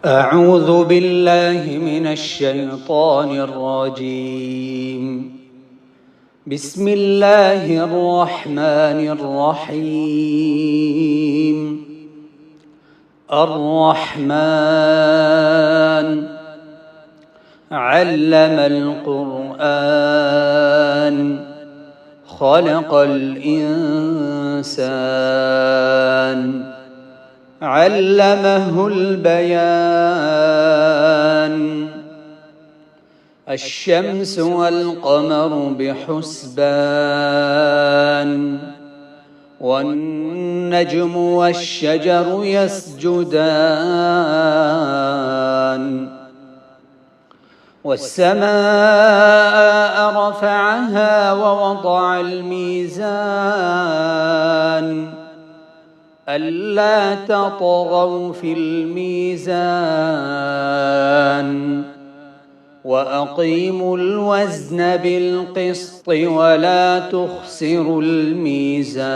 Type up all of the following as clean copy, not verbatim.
أعوذ بالله من الشيطان الرجيم. بسم الله الرحمن الرحيم. الرحمن علم القرآن خلق الإنسان علمه البيان. الشمس والقمر بحسبان والنجم والشجر يسجدان. والسماء رفعها ووضع الميزان ألا تطغوا في الميزان وأقيموا الوزن بالقسط ولا تخسروا الميزان.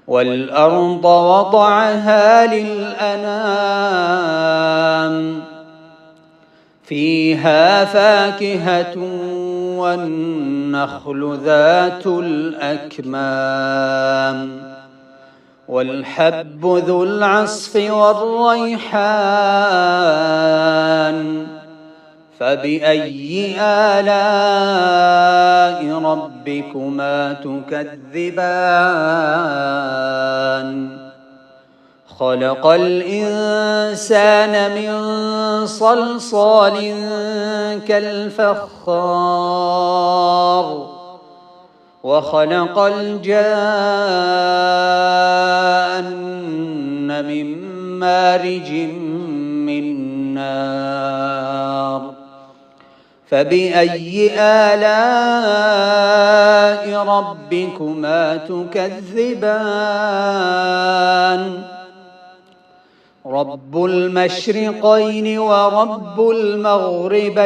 والأرض وضعها للأنام فيها فاكهة والنخل ذات الأكمام والحب ذو العصف والريحان. فبأي آلاء ربكما تكذبان؟ خلق الإنسان من صلصال كالفخار وخلق الجان من مارج من نار. فبأي آلاء ربكما تكذبان؟ رب المشرقين ورب المغربين.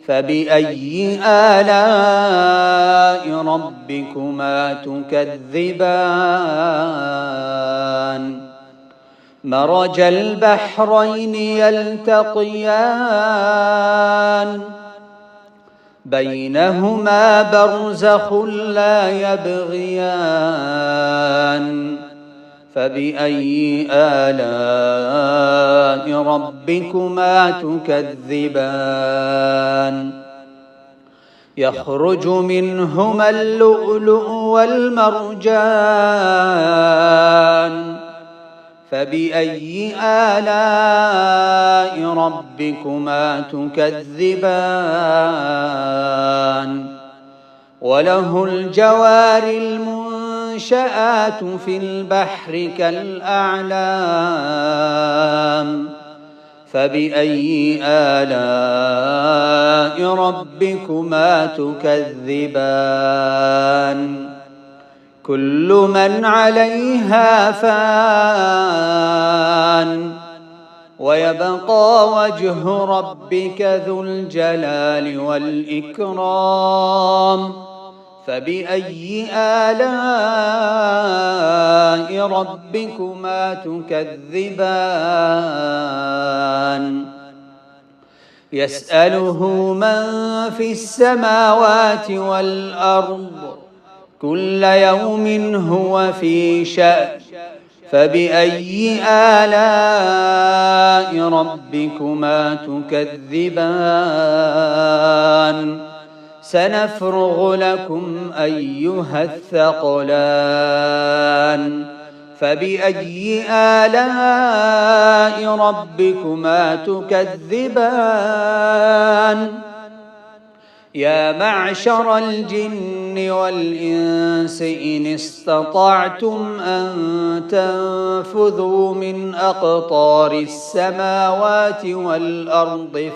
فبأي آلاء ربكما تكذبان؟ مرج البحرين يلتقيان بينهما برزخ لا يبغيان. فبأي آلاء ربكما تكذبان؟ يخرج منهما اللؤلؤ والمرجان. فبأي آلاء ربكما تكذبان؟ وله الجوار المنشآت في البحر كالأعلام. فبأي آلاء ربكما تكذبان؟ كل من عليها فان ويبقى وجه ربك ذو الجلال والإكرام. فبأي آلاء ربكما تكذبان؟ يسأله من في السماوات والأرض كل يوم هو في شأن. فبأي آلاء ربكما تكذبان؟ سنفرغ لكم أيها الثقلان. فبأي آلاء ربكما تكذبان؟ يا معشر الجن والإنس إن استطعتم أن تنفذوا من أقطار السماوات والأرض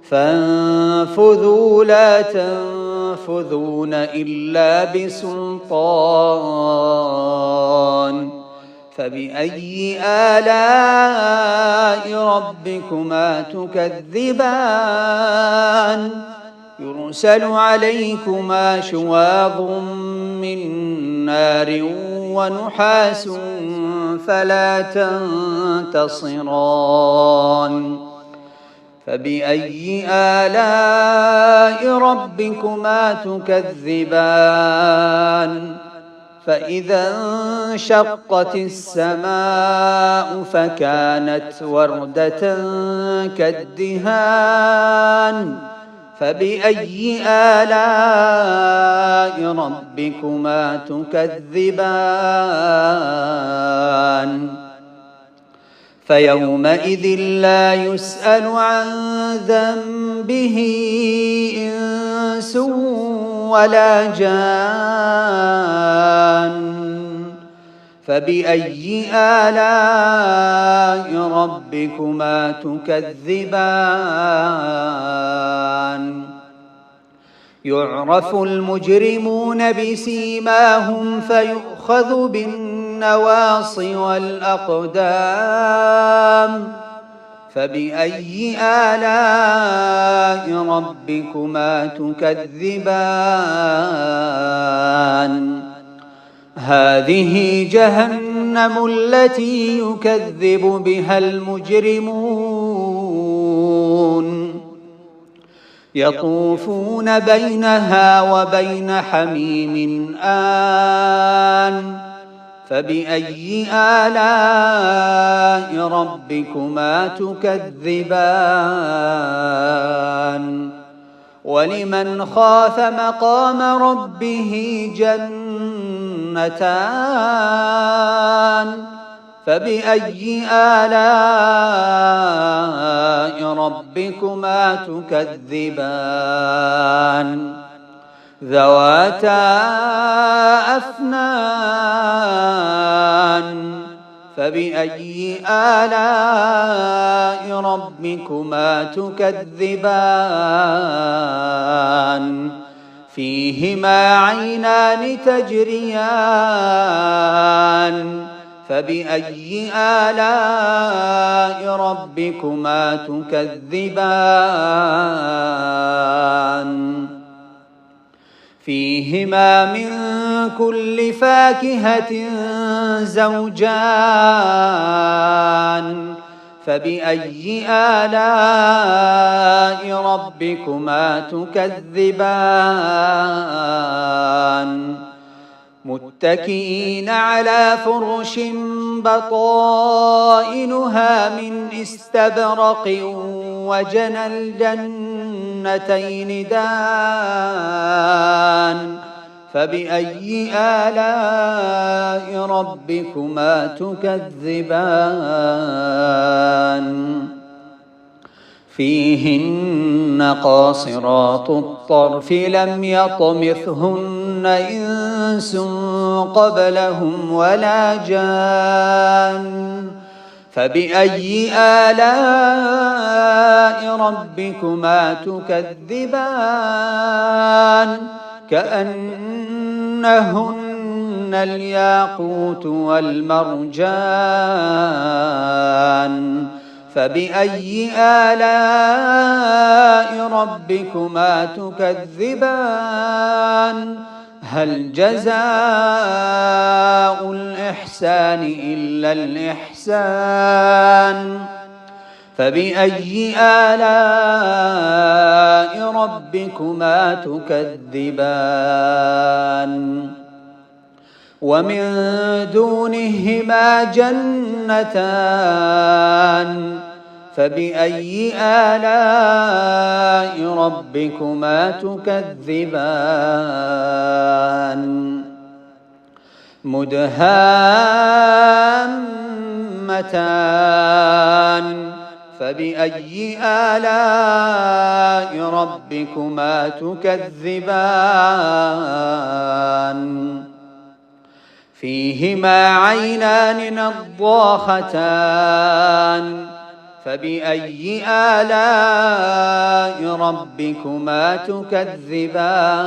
فانفذوا لا تنفذون إلا بسلطان. فبأي آلاء ربكما تكذبان؟ يرسل عليكما شواظ من نار ونحاس فلا تنتصران فبأي آلاء ربكما تكذبان فإذا انشقت السماء فكانت وردة كالدهان فبأي آلاء ربكما تكذبان فيومئذ لا يسأل عن ذنبه إنس ولا جان فبأي آلاء ربكما تكذبان يعرف المجرمون بسيماهم فيؤخذ بالنواصي والأقدام فبأي آلاء ربكما تكذبان هذه جهنم التي يكذب بها المجرمون يطوفون بينها وبين حميم آن فبأي آلاء ربكما تكذبان ولمن خاف مقام ربه جنتان فبأي آلاء ربكما تكذبان ذواتا أفنان فبأي آلاء ربكما تكذبان فيهما عينان تجريان فبأي آلاء ربكما تكذبان فيهما من كل فاكهة زوجان فبأي آلاء ربكما تكذبان متكئين على فرش بطائنها من استبرق وجنى الجنتين دان فبأي آلاء ربكما تكذبان فيهن قاصرات الطرف لم يطمثهن إنس قبلهم ولا جان فبأي آلاء ربكما تكذبان كأنهن الياقوت والمرجان فبأي آلاء ربكما تكذبان هل جزاء الإحسان إلا الإحسان فبأي آلاء ربكما تكذبان ومن دونهما جنتان فبأي آلاء ربكما تكذبان مدهامتان فبأي آلاء ربكما تكذبان فيهما عينان نضاختان فبأي آلاء ربكما تكذبان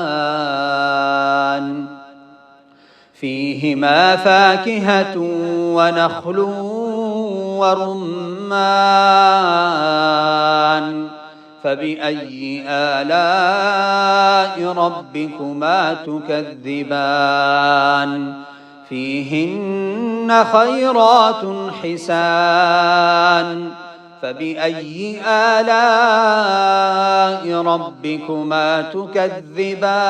فيهما فاكهة ونخل ورمان فبأي آلاء ربكما تكذبان فيهن خيرات حسان فبأي آلاء ربكما تكذبان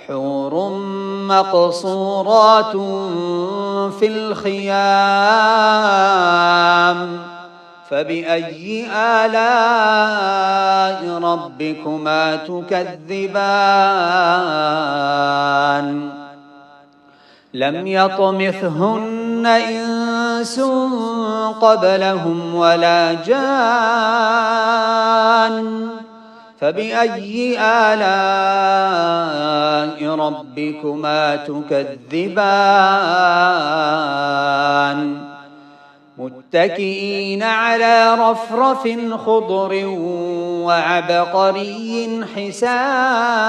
حور مقصورات في الخيام فبأي آلاء ربكما تكذبان لم يطمثهن إنس قبلهم ولا جان فبأي آلاء ربكما تكذبان متكئين على رفرف خضر وعبقري حسان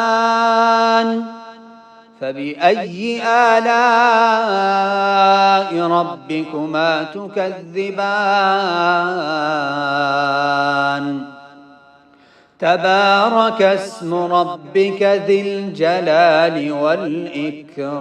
فبأي آلاء ربكما تكذبان تبارك اسم ربك ذي الجلال والإكرام